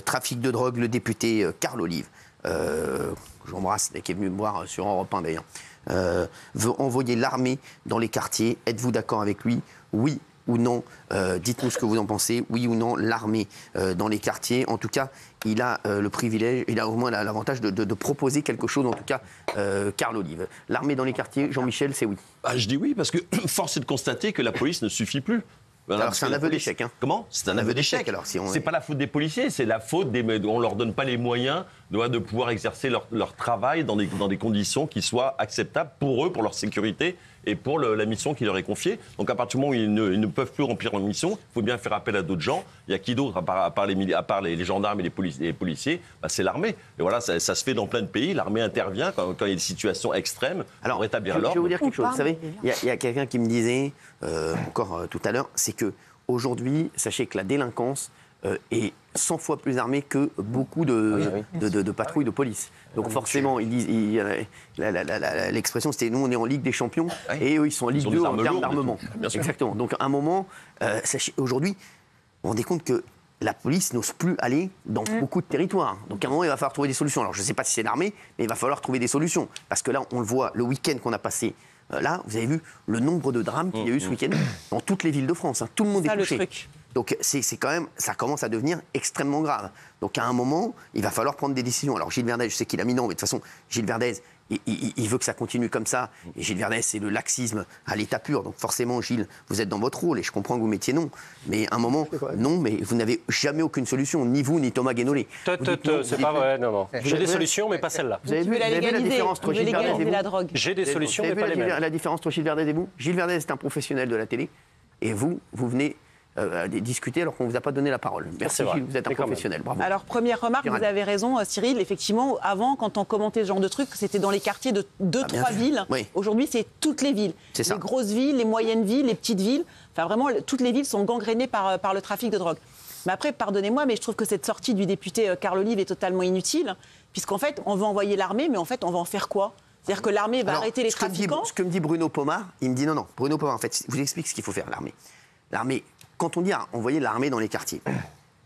trafic de drogue, le député Carl Olive, j'embrasse, qui est venu me voir sur Europe 1 d'ailleurs, veut envoyer l'armée dans les quartiers. Êtes-vous d'accord avec lui? Oui ou non? Dites-nous ce que vous en pensez. Oui ou non, l'armée dans les quartiers? En tout cas, il a le privilège, il a au moins l'avantage de proposer quelque chose, en tout cas, Carl Olive. L'armée dans les quartiers, Jean-Michel, c'est oui. Je dis oui, parce que force est de constater que la police ne suffit plus. Voilà, alors c'est un aveu d'échec. Hein. Comment? C'est un aveu d'échec. Alors, si c'est pas la faute des policiers, c'est la faute on leur donne pas les moyens de pouvoir exercer leur travail dans des conditions qui soient acceptables pour eux, pour leur sécurité et pour la mission qui leur est confiée. Donc à partir du moment où ils ne peuvent plus remplir leur mission, il faut bien faire appel à d'autres gens. Il y a qui d'autre à part les gendarmes et les policiers? C'est l'armée. Et voilà, ça se fait dans plein de pays. L'armée intervient quand il y a des situations extrêmes pour rétablir l'ordre. Je vais vous dire quelque chose. Vous savez, il y a quelqu'un qui me disait, encore tout à l'heure, c'est qu'aujourd'hui, sachez que la délinquance est 100 fois plus armée que beaucoup de patrouilles de police. Donc forcément, ils disent, l'expression c'était nous on est en Ligue des Champions et eux ils sont en Ligue 2 en termes d'armement. Exactement. Donc à un moment, aujourd'hui, vous vous rendez compte que la police n'ose plus aller dans beaucoup de territoires. Donc à un moment, il va falloir trouver des solutions. Alors je ne sais pas si c'est l'armée, mais il va falloir trouver des solutions. Parce que là, on le voit, le week-end qu'on a passé, là, vous avez vu le nombre de drames qu'il y a eu ce week-end dans toutes les villes de France. Hein. Tout le monde est touché. Donc c'est quand même, ça commence à devenir extrêmement grave. Donc à un moment, il va falloir prendre des décisions. Alors Gilles Verdez, je sais qu'il a mis non, mais de toute façon, Gilles Verdez, il veut que ça continue comme ça. Et Gilles Verdez, c'est le laxisme à l'état pur. Donc forcément, Gilles, vous êtes dans votre rôle et je comprends que vous mettiez non. Mais à un moment, non, mais vous n'avez jamais aucune solution, ni vous, ni Thomas Guénolé. C'est pas vrai, non. J'ai des solutions, mais pas celle-là. Vous avez vu la différence entre Gilles Verdez et vous? J'ai des solutions, mais pas les mêmes. La différence entre Gilles Verdez et vous? Gilles Verdez, c'est un professionnel de la télé. Et vous venez discuter alors qu'on ne vous a pas donné la parole. Merci Gilles, vous êtes un professionnel. Bravo. Alors, première remarque, vous avez raison, Cyril. Effectivement, avant, quand on commentait ce genre de trucs, c'était dans les quartiers de 2-3 villes. Oui. Aujourd'hui, c'est toutes les villes. Les grosses villes, les moyennes villes, les petites villes. Enfin, vraiment, toutes les villes sont gangrénées par le trafic de drogue. Mais après, pardonnez-moi, mais je trouve que cette sortie du député Carl Olive est totalement inutile, puisqu'en fait, on veut envoyer l'armée, mais en fait, on va en faire quoi? C'est-à-dire que l'armée va arrêter les trafiquants. Ce que me dit Bruno Pomar, il me dit non. Bruno Pomar, en fait, vous explique ce qu'il faut faire, l'armée. L'armée, quand on dit envoyer l'armée dans les quartiers,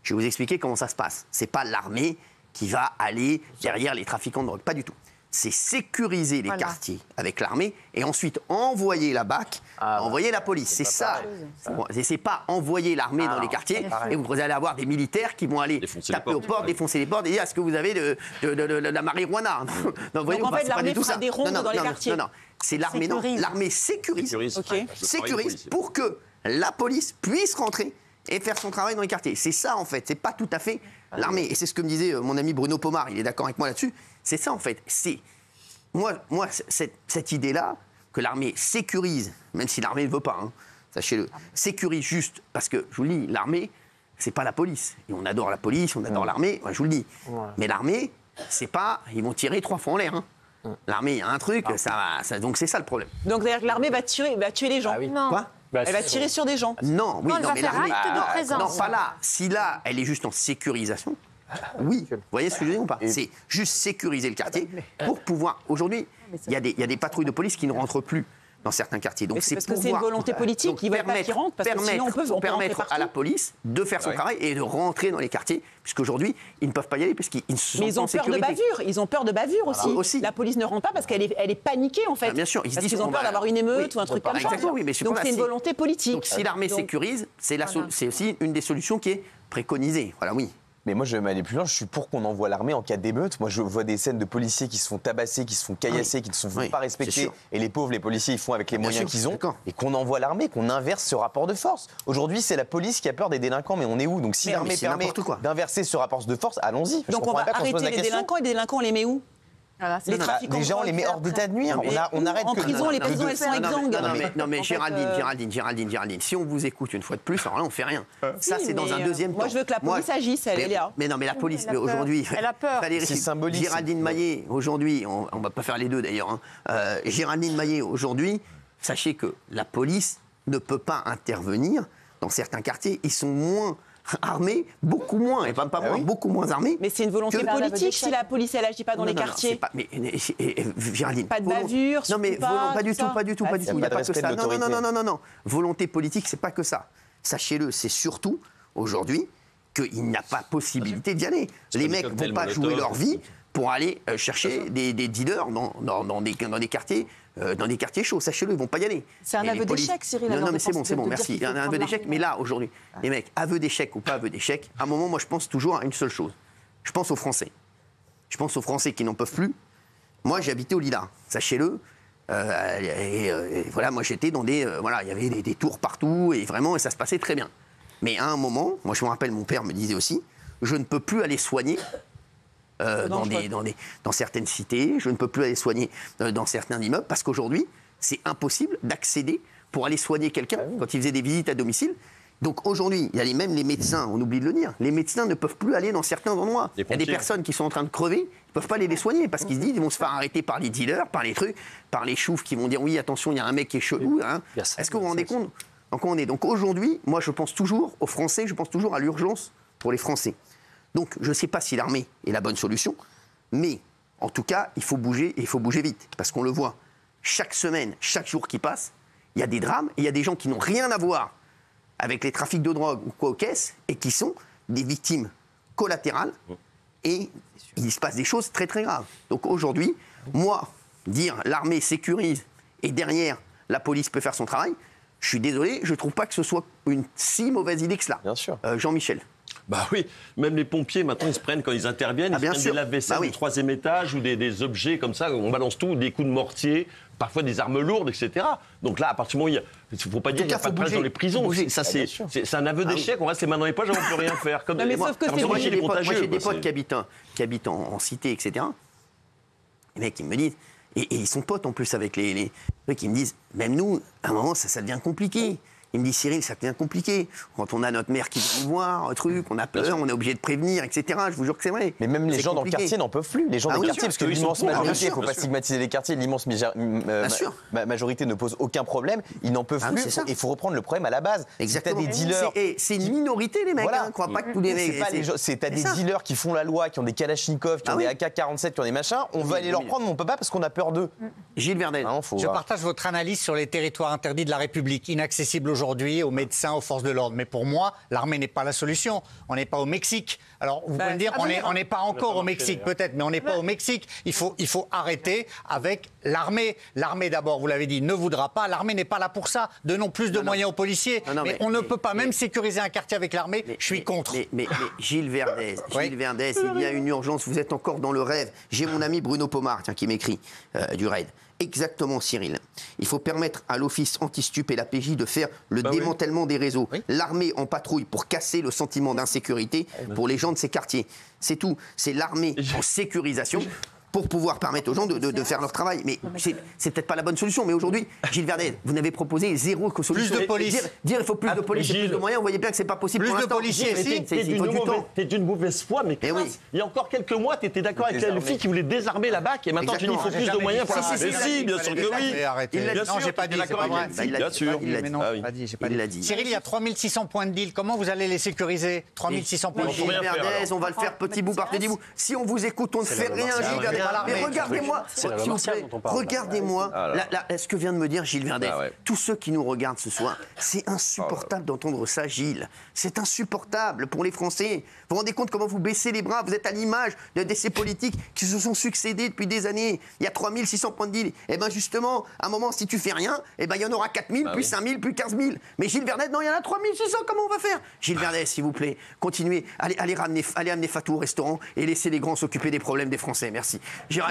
je vais vous expliquer comment ça se passe. C'est pas l'armée qui va aller derrière les trafiquants de drogue, pas du tout. C'est sécuriser les quartiers avec l'armée et ensuite envoyer la BAC, envoyer la police. C'est ça. C'est pas envoyer l'armée dans les quartiers et vous allez avoir des militaires qui vont aller taper aux portes, défoncer les portes et dire est-ce que vous avez de la marijuana? Non, donc en fait, l'armée fera des rondes dans les quartiers. Non, c'est l'armée. Non, l'armée sécurise pour que la police puisse rentrer et faire son travail dans les quartiers. C'est ça, en fait. C'est pas tout à fait l'armée. Et c'est ce que me disait mon ami Bruno Pomar, il est d'accord avec moi là-dessus. C'est ça, en fait. C'est moi cette idée-là, que l'armée sécurise, même si l'armée ne veut pas, hein, sachez-le, sécurise juste, parce que, je vous le dis, l'armée, c'est pas la police. Et on adore la police, on adore l'armée, je vous le dis. Mais l'armée, c'est pas... Ils vont tirer 3 fois en l'air, hein. L'armée, il y a un truc, donc c'est ça le problème. Donc, c'est-à-dire que l'armée va tuer les gens. Quoi? Elle va tirer sur des gens. Non, oui, non, mais l'armée. de présence. Non, pas là. Si là, elle est juste en sécurisation, oui. Vous voyez ce que je veux dire ou pas? C'est juste sécuriser le quartier pour pouvoir. Aujourd'hui, il y a des patrouilles de police qui ne rentrent plus dans certains quartiers. Donc c'est parce que c'est une volonté politique qui va pas qui rentre, parce que sinon on peut permettre à la police de faire son travail et de rentrer dans les quartiers, puisqu'aujourd'hui ils ne peuvent pas y aller puisqu'ils ne sont pas en sécurité. Mais ils ont peur de bavure. Ils ont peur de bavure aussi. La police ne rentre pas parce qu'elle est paniquée en fait. Bien sûr, parce qu'ils ont peur d'avoir une émeute ou un truc comme ça. Donc c'est une volonté politique. Donc si l'armée sécurise, c'est aussi une des solutions qui est préconisée. Voilà, oui. Mais moi, je vais m'aller plus loin. Je suis pour qu'on envoie l'armée en cas d'émeute. Moi, je vois des scènes de policiers qui se font tabasser, qui se font caillasser, qui ne sont pas respectés. Et les pauvres, les policiers, ils font avec les moyens qu'ils ont. Et qu'on envoie l'armée, qu'on inverse ce rapport de force. Aujourd'hui, c'est la police qui a peur des délinquants, mais on est où? Donc, si l'armée permet d'inverser ce rapport de force, allons-y. Donc, on va arrêter les délinquants et les délinquants, on les met où? Voilà, les trafiquants. Déjà, on les met hors d'état de nuire. On arrête en prison, les prisons, elles sont exsangues. Non, mais Géraldine, si on vous écoute une fois de plus, alors là, on fait rien. Ça, c'est dans un deuxième temps. Moi, je veux que la police agisse, elle est là. Mais non, mais la police, aujourd'hui. Elle a peur. C'est symbolique. Géraldine Maillet, aujourd'hui, on ne va pas faire les deux d'ailleurs. Géraldine Maillet, aujourd'hui, sachez que la police ne peut pas intervenir dans certains quartiers. Ils sont moins armés, beaucoup moins, et pas moins, beaucoup moins armés. Mais c'est une volonté politique si la police elle agit pas dans les quartiers. Géraldine, pas de bavure, non mais pas du tout. Il n'y a pas que ça. Non. Volonté politique, c'est pas que ça. Sachez-le, c'est surtout aujourd'hui qu'il n'y a pas possibilité d'y aller. Les mecs ne vont pas jouer leur vie pour aller chercher des dealers dans des quartiers. Dans des quartiers chauds, sachez-le, ils ne vont pas y aller. C'est un aveu d'échec, Cyril. Non, mais c'est bon, merci. Un aveu d'échec, mais là, aujourd'hui, les mecs, aveu d'échec ou pas aveu d'échec, à un moment, moi, je pense toujours à une seule chose. Je pense aux Français. Je pense aux Français qui n'en peuvent plus. Moi, j'ai habité au Lilas, sachez-le. Voilà, moi, j'étais dans des... il y avait des tours partout, et vraiment, ça se passait très bien. Mais à un moment, moi, je me rappelle, mon père me disait aussi, je ne peux plus aller soigner dans certaines cités, je ne peux plus aller soigner dans certains immeubles, parce qu'aujourd'hui, c'est impossible d'accéder pour aller soigner quelqu'un quand il faisait des visites à domicile. Donc aujourd'hui, il y a même les médecins, on oublie de le dire, les médecins ne peuvent plus aller dans certains endroits. Il y a des personnes qui sont en train de crever, ils ne peuvent pas aller les soigner parce qu'ils se disent qu'ils vont se faire arrêter par les dealers, par les trucs, par les choufs qui vont dire oui, attention, il y a un mec qui est chelou. Hein. Est-ce que vous vous rendez compte dans quoi on est? Donc aujourd'hui, moi je pense toujours aux Français, je pense toujours à l'urgence pour les Français. Donc je ne sais pas si l'armée est la bonne solution, mais en tout cas, il faut bouger et il faut bouger vite. Parce qu'on le voit, chaque semaine, chaque jour qui passe, il y a des drames et il y a des gens qui n'ont rien à voir avec les trafics de drogue ou quoi aux caisses et qui sont des victimes collatérales et il se passe des choses très très graves. Donc aujourd'hui, moi, dire l'armée sécurise et derrière la police peut faire son travail, je suis désolé, je ne trouve pas que ce soit une si mauvaise idée que cela. Bien sûr. Jean-Michel. Bah oui, même les pompiers, maintenant, ils se prennent, quand ils interviennent, ils prennent des lave-vaisselle du 3e étage ou des objets comme ça, on balance tout, des coups de mortier, parfois des armes lourdes, etc. Donc là, à partir du moment où il ne faut pas dire qu'il n'y a pas de place dans les prisons. Ça, c'est un aveu d'échec, on reste les mains dans les poches, on ne peut rien faire. Comme moi, j'ai des potes qui habitent en cité, etc. Les mecs, ils me disent, et ils sont potes en plus avec les mecs, ils me disent, même nous, à un moment, ça devient compliqué. Il me dit, Cyril, ça devient compliqué. Quand on a notre mère qui vient nous voir, un truc, on a peur, on est obligé de prévenir, etc. Je vous jure que c'est vrai. Mais même les gens dans le quartier n'en peuvent plus. Les gens des quartiers, parce que l'immense majorité, il ne faut pas stigmatiser les quartiers, l'immense majorité ne pose aucun problème. Ils n'en peuvent plus. Il faut reprendre le problème à la base. Exactement. Si t'as des dealers. C'est une minorité, les mecs. Voilà. Ne crois pas que tous les mecs. T'as des dealers qui font la loi, qui ont des Kalachnikov, qui ont des AK-47, qui ont des machins. On veut aller leur prendre, mais on ne peut pas parce qu'on a peur d'eux. Gilles Verdel. Je partage votre analyse sur les territoires interdits de la République, inaccessibles aujourd'hui aux médecins, aux forces de l'ordre. Mais pour moi, l'armée n'est pas la solution. On n'est pas au Mexique. Alors, vous pouvez me dire, on n'est pas encore au Mexique, peut-être, mais on n'est pas au Mexique. Il faut arrêter avec l'armée. L'armée, d'abord, vous l'avez dit, ne voudra pas. L'armée n'est pas là pour ça. Donnons plus de moyens aux policiers. Mais on ne peut pas même sécuriser un quartier avec l'armée. Je suis contre. Mais Gilles Verdez, il y a une urgence. Vous êtes encore dans le rêve. J'ai mon ami Bruno Pomar, qui m'écrit du RAID. Exactement, Cyril. Il faut permettre à l'Office anti-stup et la PJ de faire le démantèlement des réseaux. Oui. L'armée en patrouille pour casser le sentiment d'insécurité pour les gens de ces quartiers. C'est tout. C'est l'armée en sécurisation pour pouvoir permettre aux gens de faire leur travail. Mais c'est peut-être pas la bonne solution. Mais aujourd'hui, Gilles Verdel, vous n'avez proposé zéro solution. Plus de police. Dire il faut plus de police et plus de moyens, vous voyez bien que c'est pas possible plus pour l'instant. Plus de policiers, T'es d'une mauvaise foi, mais il y a encore quelques mois, tu étais d'accord avec le fille qui voulait désarmer la BAC et maintenant tu dis qu'il faut plus de moyens pour la... Si, bien sûr que oui. Non, j'ai pas dit, c'est pas vrai. Bien sûr. Il l'a dit. Cyril, il y a 3600 points de deal. Comment vous allez les sécuriser? 3600 points de deal. Gilles Verdez, on va le faire petit bout par petit bout. Si on vous écoute, on ne fait rien, Gilles Verdez. Mais regardez-moi, regardez-moi ce que vient de me dire Gilles Verdez. Tous ceux qui nous regardent ce soir, c'est insupportable d'entendre ça, Gilles. C'est insupportable pour les Français. Vous vous rendez compte comment vous baissez les bras? Vous êtes à l'image de ces politiques qui se sont succédés depuis des années. Il y a 3600 points de deal. Et bien justement, à un moment, si tu fais rien, il y en aura 4000, puis 5000, puis 15000. Mais Gilles Verdez, non, il y en a 3600. Comment on va faire? Gilles Verdez, s'il vous plaît, continuez. Allez amener Fatou au restaurant et laissez les grands s'occuper des problèmes des Français. Merci. Je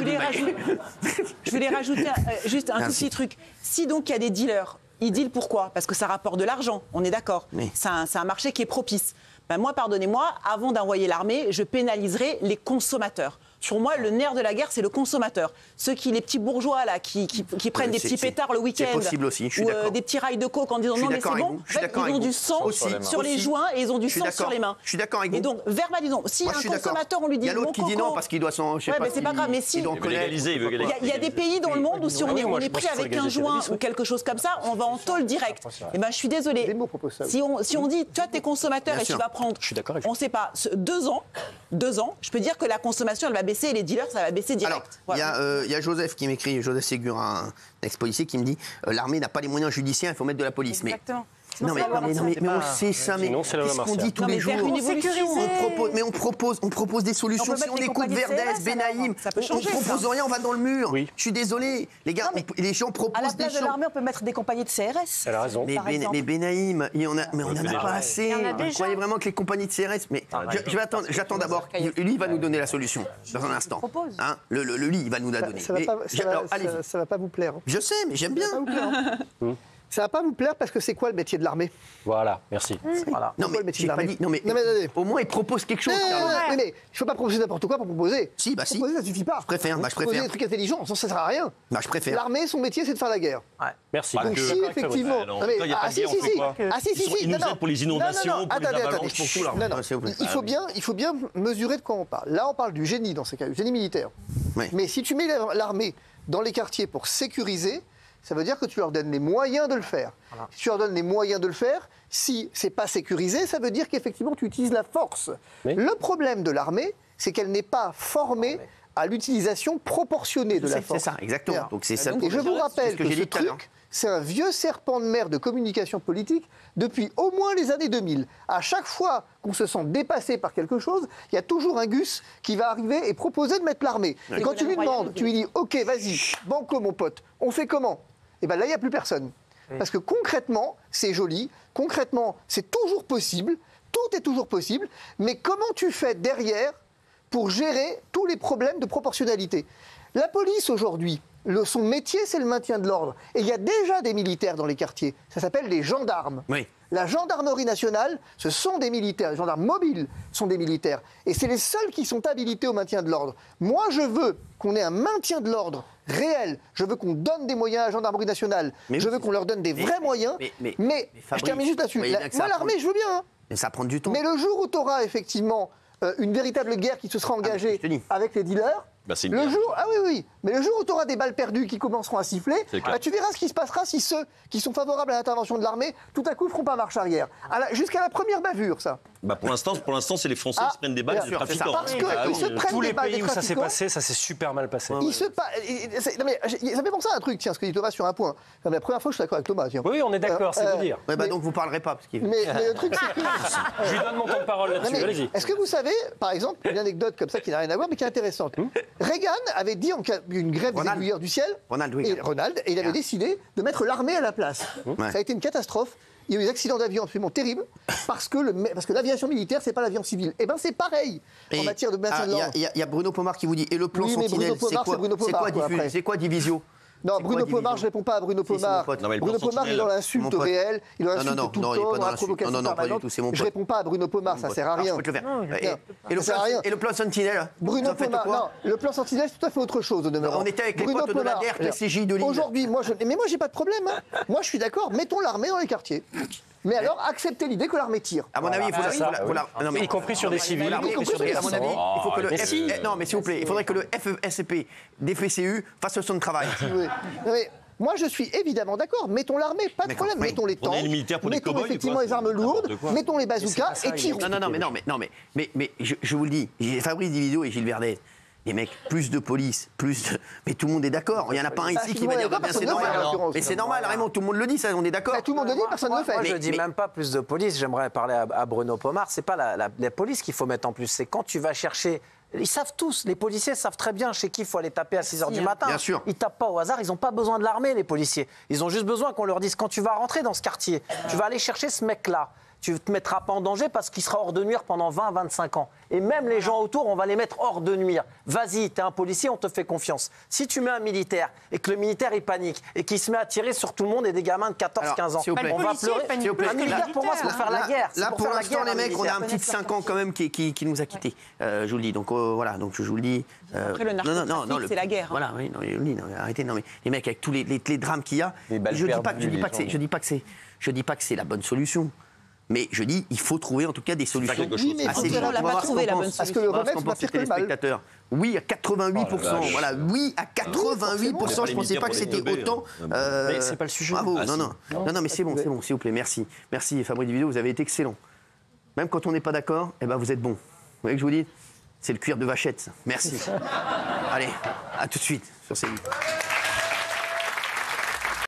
voulais rajouter juste un tout petit truc. Si donc il y a des dealers, ils dealent pourquoi? Parce que ça rapporte de l'argent, on est d'accord. C'est un marché qui est propice. Moi, pardonnez-moi, avant d'envoyer l'armée, je pénaliserai les consommateurs. Sur moi, le nerf de la guerre, c'est le consommateur. Les petits bourgeois là, qui prennent des petits pétards le week-end, ou des petits rails de coke en disant non mais c'est bon. Ils ont du sang sur les joints et ils ont du sang sur les mains. Je suis d'accord avec vous. Et donc verbalisons. Si un consommateur, on lui dit il y a l'autre qui dit non parce qu'il doit s'en. Mais c'est pas grave. Mais si il y a des pays dans le monde où si on est pris avec un joint ou quelque chose comme ça, on va en tôle direct. Et ben je suis désolée. Si on dit toi t'es consommateur et tu vas prendre, on sait pas 2 ans, je peux dire que la consommation elle va baisser et les dealers ça va baisser direct. Alors, il y a Joseph qui m'écrit, Joseph Ségur, un ex-policier qui me dit l'armée n'a pas les moyens judiciaires, il faut mettre de la police. Exactement. Non, mais on sait ça, mais qu'est-ce qu'on dit tous les jours? On propose des solutions. Si on écoute Verdès, Benaïm, on propose rien, on va dans le mur. Je suis désolé, les gars, les gens proposent des choses. À la place de l'armée, on peut mettre des compagnies de CRS. Elle a raison. Mais Benaïm, on n'en a pas assez. Vous croyez vraiment que les compagnies de CRS... Mais j'attends d'abord. Lui, il va nous donner la solution dans un instant. Le lit, il va nous la donner. Ça va pas vous plaire. Je sais, mais j'aime bien. Ça va pas vous plaire parce que c'est quoi le métier de l'armée? Voilà, merci. Voilà. Non, mais j'ai pas dit. Non, mais au moins, il propose quelque chose. Mais il ne faut pas proposer n'importe quoi pour proposer. Si. Proposer, ça suffit pas. Je préfère. Proposer des trucs intelligents, ça sert à rien. Je préfère. L'armée, son métier, c'est de faire la guerre. Merci. Donc si, effectivement... Ils nous aident pour les inondations, pour les avalanches, pour tout, là. Il faut bien mesurer de quoi on parle. Là, on parle du génie, dans ces cas, du génie militaire. Mais si tu mets l'armée dans les quartiers pour sécuriser, ça veut dire que tu leur donnes les moyens de le faire. Voilà. Si tu leur donnes les moyens de le faire, si c'est pas sécurisé, ça veut dire qu'effectivement tu utilises la force. Oui. Le problème de l'armée, c'est qu'elle n'est pas formée à l'utilisation proportionnée de la force. C'est ça, exactement. Donc c'est ça. Et je vous rappelle que ce truc, c'est un vieux serpent de mer de communication politique depuis au moins les années 2000. À chaque fois qu'on se sent dépassé par quelque chose, il y a toujours un Gus qui va arriver et proposer de mettre l'armée. Et quand tu lui demandes, tu lui dis « Ok, vas-y, banco mon pote, on fait comment ?» Et bien là, il n'y a plus personne. Parce que concrètement, c'est joli, concrètement, c'est toujours possible, tout est toujours possible, mais comment tu fais derrière pour gérer tous les problèmes de proportionnalité? La police aujourd'hui, son métier, c'est le maintien de l'ordre. Et il y a déjà des militaires dans les quartiers. Ça s'appelle les gendarmes. Oui. La gendarmerie nationale, ce sont des militaires. Les gendarmes mobiles sont des militaires. Et c'est les seuls qui sont habilités au maintien de l'ordre. Moi, je veux qu'on ait un maintien de l'ordre réel. Je veux qu'on donne des moyens à la gendarmerie nationale. Je veux qu'on leur donne des vrais moyens. Mais je termine juste là-dessus. Moi, l'armée, je veux bien. Mais ça prend du temps. Mais le jour où tu auras effectivement une véritable guerre qui se sera engagée avec les dealers... le jour, mais le jour où tu auras des balles perdues qui commenceront à siffler, tu verras ce qui se passera si ceux qui sont favorables à l'intervention de l'armée, tout à coup, ne feront pas marche arrière. Jusqu'à la première bavure, ça. Pour l'instant, c'est les Français qui se prennent des balles des trafiquants. Parce qu'ils se prennent des balles des trafiquants. Tous les pays où ça s'est passé, ça s'est super mal passé. Ça fait penser à un truc, tiens, ce que dit Thomas sur un point. C'est la première fois que je suis d'accord avec Thomas. Tiens. Oui, on est d'accord, c'est de dire. Donc vous ne parlerez pas. Mais le truc, c'est que... Je lui donne mon temps de parole là-dessus, allez-y. Est-ce que vous savez, par exemple, une anecdote comme ça qui n'a rien à voir, mais qui est intéressante. Reagan avait dit en cas d'une grève des aiguilleurs du ciel, et il avait décidé de mettre l'armée à la place. Ça a été une catastrophe. Il y a eu des accidents d'avion absolument terribles parce que l'aviation militaire, c'est pas l'avion civil. Et c'est pareil en matière de maintien de l'ordre. Il y a Bruno Pomar qui vous dit, et le plan Sentinelle, c'est quoi Divisio? Non, Bruno Pomar, je ne réponds pas à Bruno Pomar. Bruno Pomar, il est dans l'insulte réelle, il est dans l'insulte tout le temps, dans la provocation permanente. Je ne réponds pas à Bruno Pomar, ça ne sert à rien. Et le plan Sentinelle? Bruno Pomar, non, le plan Sentinelle, c'est tout à fait autre chose, au demeurant. On était avec les potes de la DERC, la CJ de Lille. Aujourd'hui, moi, j'ai pas de problème. Moi, je suis d'accord, mettons l'armée dans les quartiers. Mais alors, acceptez l'idée que l'armée tire. À mon avis, il faut y compris sur des civils. À mon avis, il faut que le non, mais s'il vous plaît, il faudrait que le FSCP des FCU fasse son travail. Moi, je suis évidemment d'accord. Mettons l'armée, pas de problème. Mettons les tanks, mettons effectivement les armes lourdes, mettons les bazookas et tirons. Mais je vous le dis, Fabrice Diviso et Gilles Verdès. Les mecs, plus de police, mais tout le monde est d'accord. Il n'y en a pas un ici qui va dire c'est normal. Mais c'est normal, Raymond, tout le monde le dit, ça, on est d'accord. Tout le monde le dit, personne ne le fait. Moi, je ne dis même pas plus de police. J'aimerais parler à Bruno Pomar. C'est pas la police qu'il faut mettre en plus. C'est quand tu vas chercher. Ils savent tous, les policiers savent très bien chez qui il faut aller taper à 6h du matin. Bien sûr. Ils tapent pas au hasard, ils n'ont pas besoin de l'armée, les policiers. Ils ont juste besoin qu'on leur dise quand tu vas rentrer dans ce quartier, tu vas aller chercher ce mec-là. Tu ne te mettras pas en danger parce qu'il sera hors de nuire pendant 20-25 ans. Et même les gens autour, on va les mettre hors de nuire. Vas-y, t'es un policier, on te fait confiance. Si tu mets un militaire et que le militaire il panique et qu'il se met à tirer sur tout le monde et des gamins de 14-15 ans, on va pleurer. Un militaire, pour moi, c'est pour faire la guerre. Là, pour l'instant, les mecs, on a un petit de 5 ans quand même qui nous a quittés. Je vous le dis. Donc voilà, donc je vous le dis. Après, le narcotrafic, c'est la guerre. Voilà, oui, arrêtez. Non, mais les mecs, avec tous les drames qu'il y a, je dis pas que c'est la bonne solution. Mais je dis, il faut trouver en tout cas des solutions. Oui, mais on n'a pas trouvé la bonne solution. Parce que le remède, c'est pas pire que le mal. Oui, à 88%. Voilà, oui, à 88%. Je ne pensais pas que c'était autant. Mais c'est pas le sujet. Bravo. Non, mais c'est bon, s'il vous plaît. Merci. Merci, Fabrice Diviso, vous avez été excellent. Même quand on n'est pas d'accord, vous êtes bon. Vous voyez que je vous dis? C'est le cuir de vachette, ça. Merci. Allez, à tout de suite sur CNews.